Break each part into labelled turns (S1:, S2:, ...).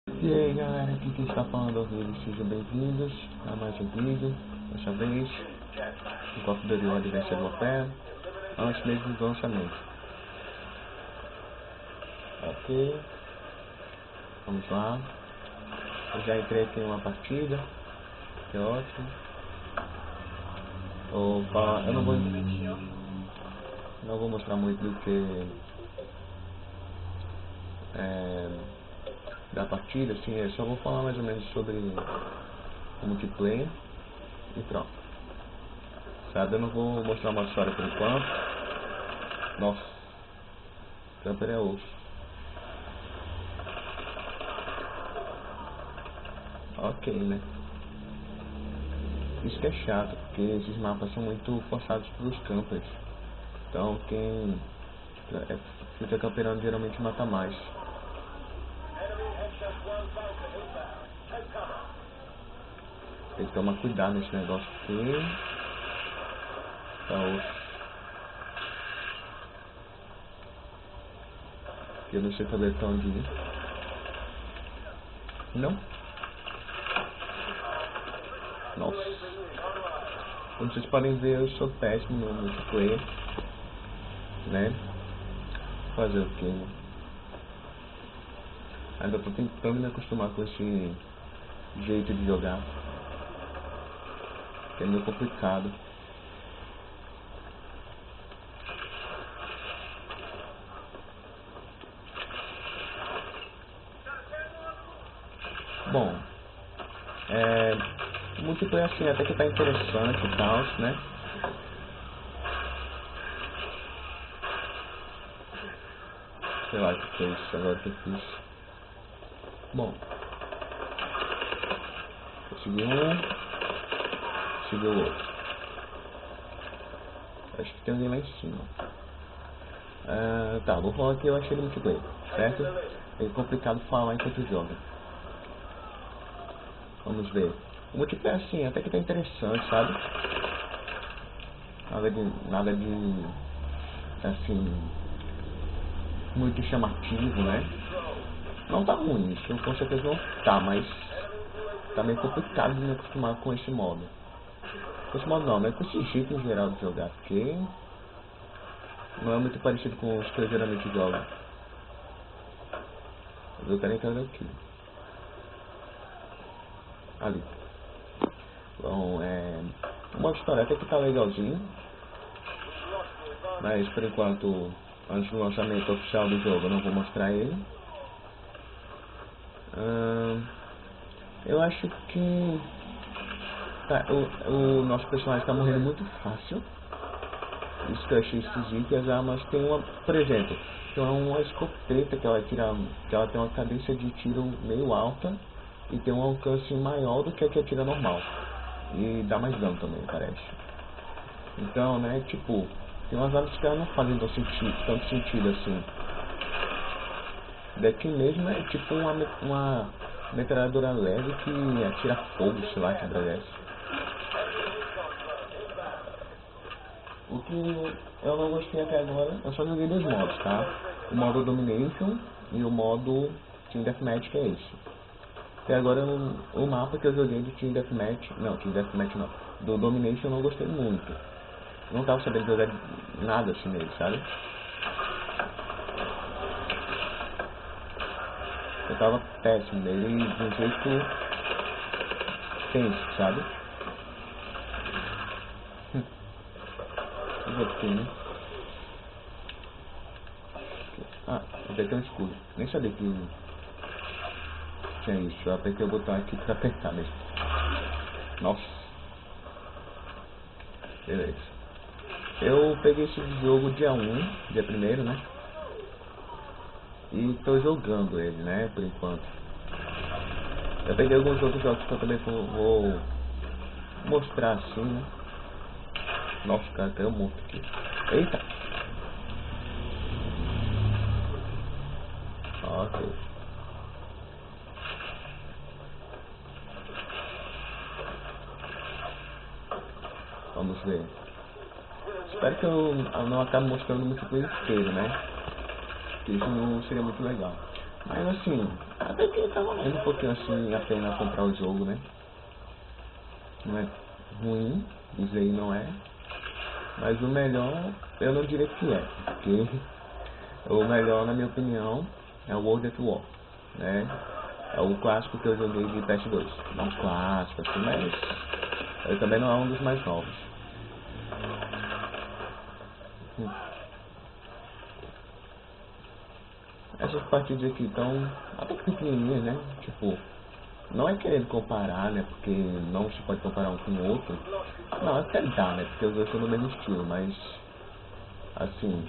S1: E aí galera, aqui quem está falando é o Vini, sejam bem-vindos a mais um vídeo. Dessa vez, o copo de Oriol vai ser pé antes mesmo do lançamento. Ok, vamos lá. Eu já entrei aqui em uma partida, que é ótimo. Eu não vou mostrar muito do que da partida, assim, eu só vou falar mais ou menos sobre o multiplayer e pronto. Sabe, eu não vou mostrar uma história por enquanto. Nossa, camper é osso. Ok, né? Isso que é chato, porque esses mapas são muito forçados pelos campers. Então quem fica camperando geralmente mata mais. Tem que tomar cuidado nesse negócio aqui. Tá osso. Eu não sei fazer tão de ir. Não? Nossa. Como vocês podem ver, eu sou péssimo no multiplayer, né? Fazer o que? Ainda tô tentando me acostumar com esse jeito de jogar, que é meio complicado. Bom, o multiplayer assim até que tá interessante e tal, né? Sei lá o que foi isso agora que eu fiz. Bom, consegui um, consegui o outro. Acho que tem alguém lá em cima. Tá, vou falar que eu achei do multiplayer, certo? É complicado falar enquanto joga. Vamos ver. O multiplayer assim até que tá interessante, sabe? Nada de assim muito chamativo, né? Não tá ruim, isso com certeza não tá, mas tá meio complicado de me acostumar com esse modo. Com esse modo não, né? Com esse jeito em geral de jogar, porque não é muito parecido com os que eu geralmente jogo. Eu quero entrar aqui. Ali. Bom, o modo história até que tá legalzinho, mas por enquanto, antes do lançamento oficial do jogo, eu não vou mostrar ele. Eu acho que o nosso personagem tá morrendo muito fácil. Isso que eu achei esquisito. E as armas tem uma, por exemplo, tem uma escopeta que ela tem uma cadência de tiro meio alta e tem um alcance maior do que a que atira normal. E dá mais dano também, parece. Então, né, tipo, tem umas armas que não fazem tanto sentido assim. Daqui mesmo é tipo uma metralhadora leve que atira fogo, sei lá, que agradece. O que eu não gostei até agora, eu só joguei dois modos, tá? O modo Domination e o modo Team Deathmatch, que é esse. Até agora o mapa que eu joguei do Team Deathmatch não, do Domination eu não gostei muito. Eu não tava sabendo jogar nada assim nele, sabe? Eu tava péssimo nele de um jeito tenso, sabe? Eu aqui, né? Ah, apertei um escudo. Nem sabia que tinha isso. Eu apertei o botão aqui pra apertar mesmo. Nossa. Beleza. Eu peguei esse jogo dia 1, dia 1º, né? E tô jogando ele, né? Por enquanto. Eu peguei alguns outros jogos que eu também vou mostrar assim, né? Nossa, cara, caiu morto aqui. Eita! Ok. Vamos ver. Espero que eu não acabe mostrando o multiplayer inteiro, né? Que isso não seria muito legal. Mas assim, Até que tá valendo um pouquinho assim a pena comprar o jogo, né? Não é ruim, isso aí não é. Mas o melhor, eu não diria que é, porque o melhor, na minha opinião, é o World at War, né? É o clássico que eu joguei de PS2. Não clássico, assim, mas ele também não é um dos mais novos. Essas partidas aqui estão até que pequenininhas, né? Tipo, não é querendo comparar, né? Porque não se pode comparar um com o outro. Não, até dá, né? Porque os dois são do mesmo estilo, mas assim,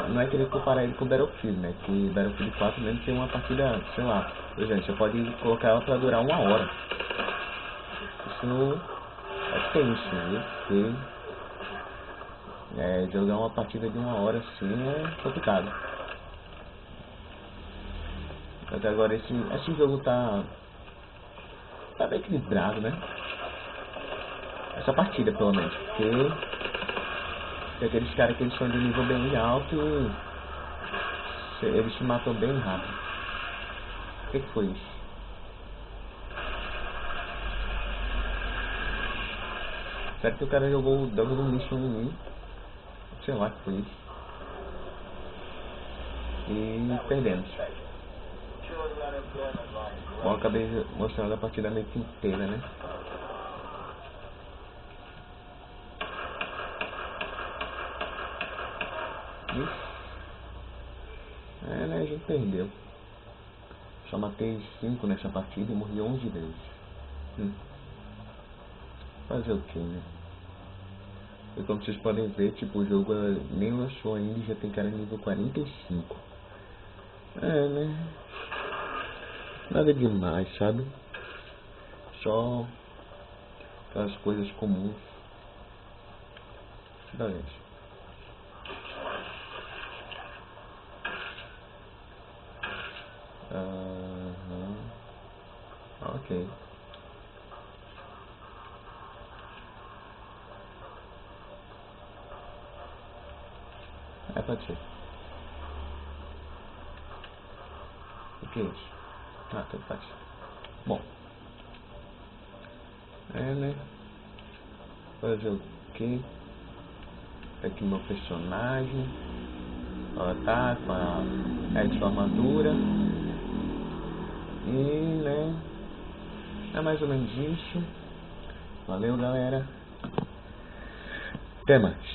S1: não é querer comparar ele com o Battlefield, né? Que Battlefield 4 mesmo tem uma partida, sei lá, por exemplo, você pode colocar ela pra durar 1 hora. Isso é tenso, viu? Porque jogar uma partida de 1 hora assim é complicado. Até agora esse jogo tá bem equilibrado, né? Essa partida pelo menos, porque tem aqueles caras que eles são de nível bem alto e eles se matam bem rápido. O que foi isso? Será que o cara jogou o Double Mission em mim? Sei lá o que foi isso. E perdemos. Bom, eu acabei mostrando a partida meio que inteira, né? Ixi. Né, a gente perdeu. Só matei 5 nessa partida e morri 11 vezes. Fazer o que, né? E como vocês podem ver, tipo, o jogo nem lançou ainda e já tem cara nível 45. Né? Nada demais, sabe? Só aquelas coisas comuns. Beleza. Ok. Pode ser. O que é isso? Ah, tudo faz. Bom. Né? Fazer o que? Aqui meu personagem. Ela tá com a sua armadura. E, né? É mais ou menos isso. Valeu, galera. Até mais.